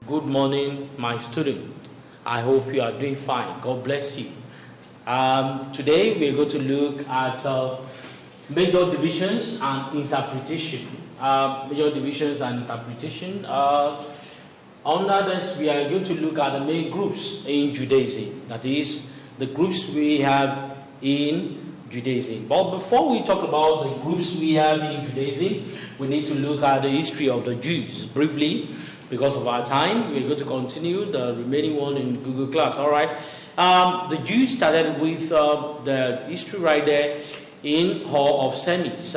Good morning, my student. I hope you are doing fine. God bless you. Today we're going to look at major divisions and interpretation. Major divisions and interpretation. Under this, we are going to look at the main groups in Judaism. That is, the groups we have in Judaism. But before we talk about the groups we have in Judaism, we need to look at the history of the Jews briefly. Because of our time, we're going to continue the remaining one in Google Class. All right. The Jews started with the history right there in Hall of Semis.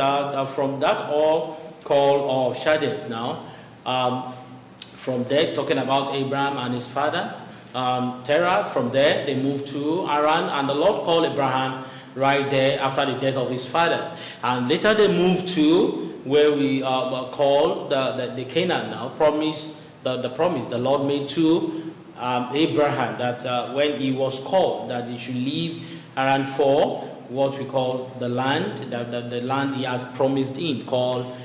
From that hall called of Shaddai now. From there, talking about Abraham and his father, Terah. From there, they moved to Haran, and the Lord called Abraham right there after the death of his father. And later they moved to where we call the Canaan now, the promise the Lord made to Abraham, that when he was called, that he should leave Haran for what we call the land, the land he has promised him, called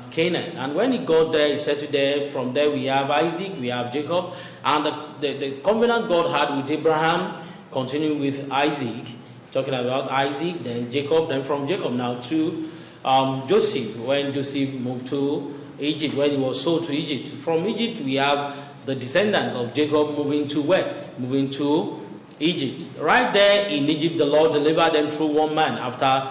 Canaan. And when he got there, he settled there. From there we have Isaac, we have Jacob, and the covenant God had with Abraham continued with Isaac, talking about Isaac, then Jacob, then from Jacob now to Joseph, when Joseph moved to Egypt, when he was sold to Egypt. From Egypt, we have the descendants of Jacob moving to where? Moving to Egypt. Right there in Egypt, the Lord delivered them through one man. After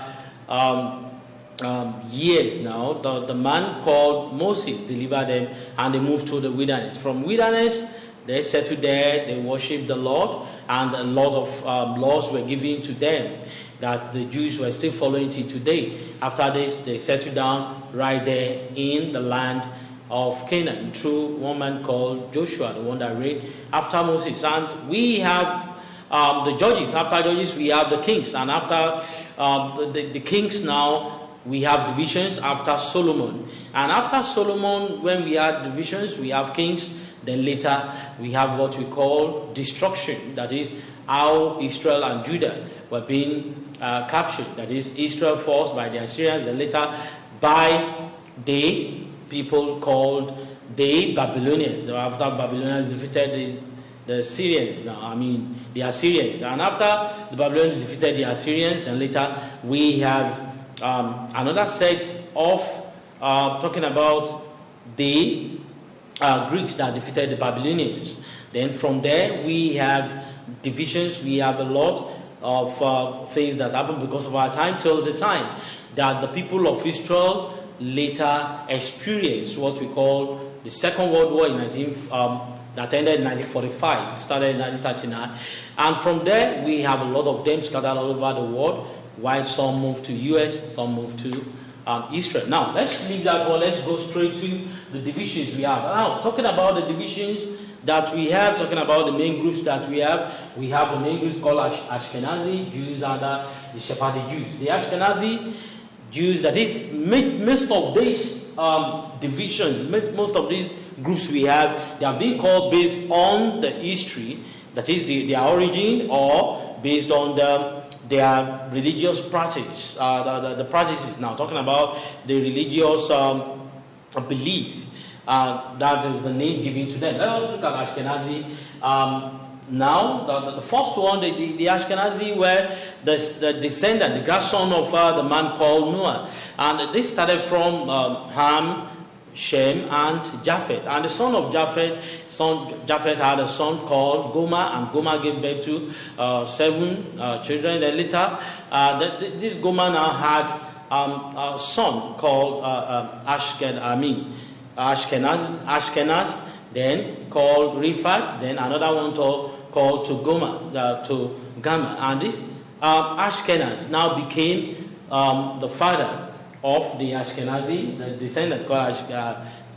years now, the man called Moses delivered them, and they moved to the wilderness. From wilderness, they settled there, they worshipped the Lord, and a lot of laws were given to them that the Jews were still following till today. After this, they settled down right there in the land of Canaan through one man called Joshua, the one that reigned after Moses. And we have the judges. After judges, we have the kings. And after the kings now, we have divisions after Solomon. And after Solomon, when we had divisions, we have kings. Then later, we have what we call destruction. That is how Israel and Judah were being captured. That is, Israel forced by the Assyrians, then later by the people called the Babylonians. After Babylonians defeated the Syrians, the Assyrians. And after the Babylonians defeated the Assyrians, then later we have another set of talking about the Greeks that defeated the Babylonians. Then from there we have divisions. We have a lot of things that happened because of our time, till the time that the people of Israel later experienced what we call the Second World War that ended in 1945, started in 1939. And from there we have a lot of them scattered all over the world, while some moved to US, some moved to Israel. Now let's leave that one, let's go straight to the divisions we have. Now, talking about the divisions that we have, talking about the main groups that we have the main groups called Ashkenazi Jews and the Sephardic Jews. The Ashkenazi Jews, that is, most of these divisions, most of these groups we have, they are being called based on the history, that is their origin, or based on their religious practice. The practices now, talking about the religious belief. That is the name given to them. Let us look at Ashkenazi now. The first one, the Ashkenazi were the descendant, the grandson of the man called Noah. And this started from Ham, Shem, and Japheth. And the son of Japheth had a son called Gomer, and Gomer gave birth to 7 children. Then later, this Gomer now had a son called Ashkenaz, then called Riphat, then another one called to Gama. And this Ashkenaz now became the father of the Ashkenazi, the descendant called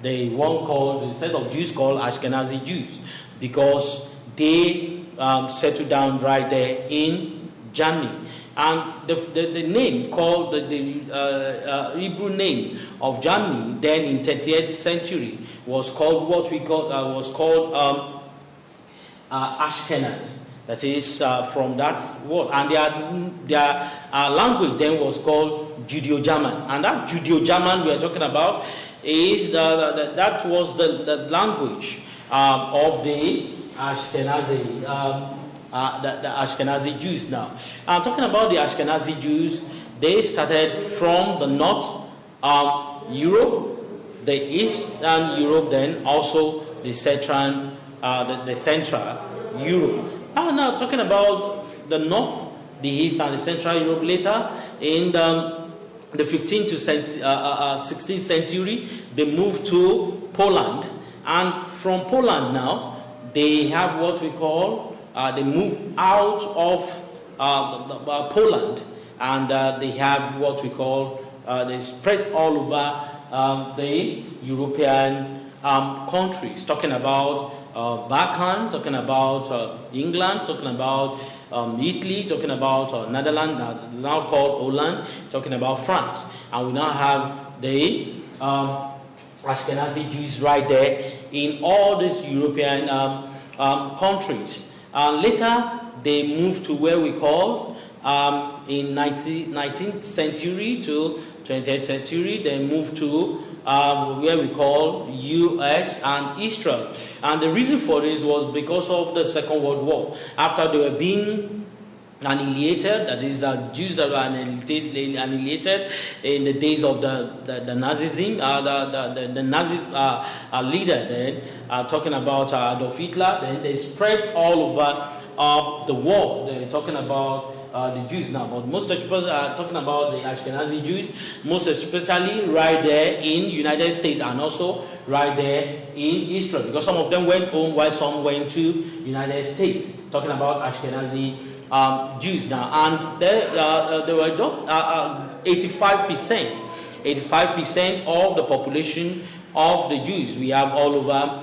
the set of Jews called Ashkenazi Jews, because they settled down right there in Germany. And the name called the Hebrew name of Germany then in 30th century was called Ashkenaz. That is from that word, and their language then was called Judeo-German. And that Judeo-German we are talking about is that was the language of the Ashkenazi, the Ashkenazi Jews now. I'm talking about the Ashkenazi Jews. They started from the north Europe, the eastern Europe, then also the central Europe. Now talking about the north, the east, and the central Europe. Later in the 15th to 16th century, they moved to Poland, and from Poland now they have what we call they moved out of Poland, and they have what we call they spread all over the European countries, talking about Balkan, talking about England, talking about Italy, talking about Netherlands, that is now called Holland, talking about France. And we now have the Ashkenazi Jews right there in all these European countries. Later, they moved to where we call, in 19th century to 20th century, they moved to where we call US and Israel. And the reason for this was because of the Second World War. After they were being annihilated, that is, Jews that were annihilated in the days of the Nazism, the Nazis leader then, talking about Adolf Hitler, then they spread all over the world. They're talking about the Jews now, but most especially talking about the Ashkenazi Jews, most especially right there in United States and also right there in Israel, because some of them went home while some went to United States, talking about Ashkenazi Jews now. And there were 85% of the population of the Jews we have all over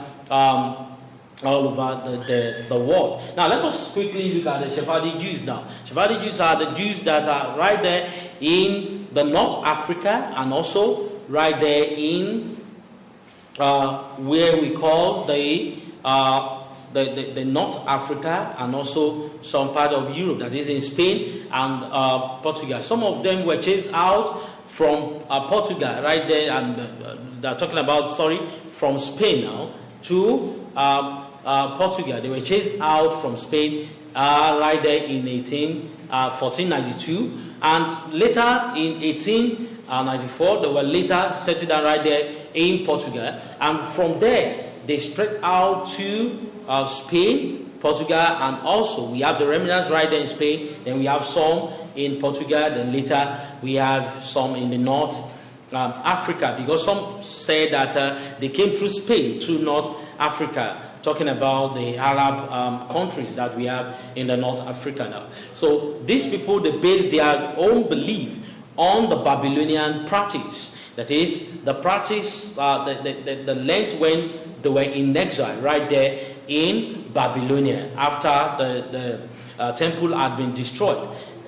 the world. Now let us quickly look at the Sephardi Jews now. Sephardi Jews are the Jews that are right there in the North Africa, and also right there in where we call the North Africa, and also some part of Europe, that is in Spain and Portugal. Some of them were chased out from Portugal right there, and they're talking about, from Spain now to Portugal. They were chased out from Spain right there in 1492, and later in 1894 they were later settled down right there in Portugal, and from there they spread out to Spain, Portugal, and also we have the remnants right there in Spain. Then we have some in Portugal. Then later we have some in the North Africa, because some say that they came through Spain to North Africa, talking about the Arab countries that we have in the North Africa now. So these people, they base their own belief on the Babylonian practice. That is, the practice, the length when they were in exile right there in Babylonia after the temple had been destroyed.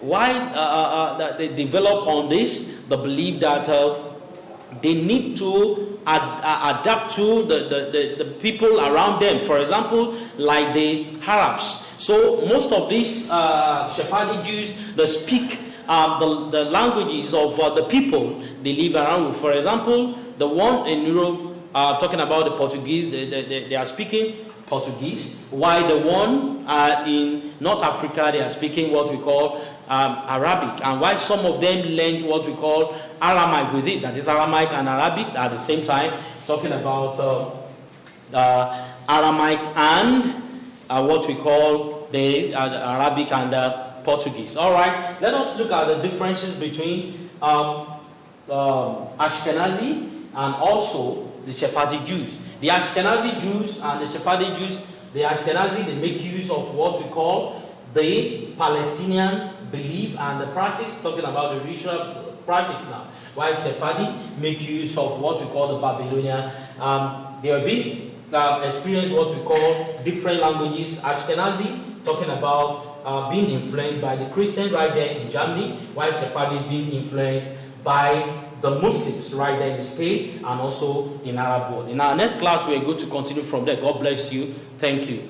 Why they develop on this? The belief that they need to adapt to the people around them. For example, like the Arabs. So most of these Sephardi Jews, they speak the languages of the people they live around with. For example, the one in Europe, talking about the Portuguese, they are speaking Portuguese, while the one in North Africa, they are speaking what we call Arabic, and while some of them learned what we call Aramaic with it, that is Aramaic and Arabic at the same time, talking about Aramaic and what we call the Arabic and Portuguese. All right, let us look at the differences between Ashkenazi and also the Sephardi Jews. The Ashkenazi Jews and the Sephardi Jews, the Ashkenazi, they make use of what we call the Palestinian belief and the practice, talking about the ritual practice now, while Sephardi make use of what we call the Babylonian. They have been experienced what we call different languages. Ashkenazi, talking about being influenced by the Christians right there in Germany, while Sephardi being influenced by the Muslims right there in Spain and also in Arab world. In our next class, we are going to continue from there. God bless you. Thank you.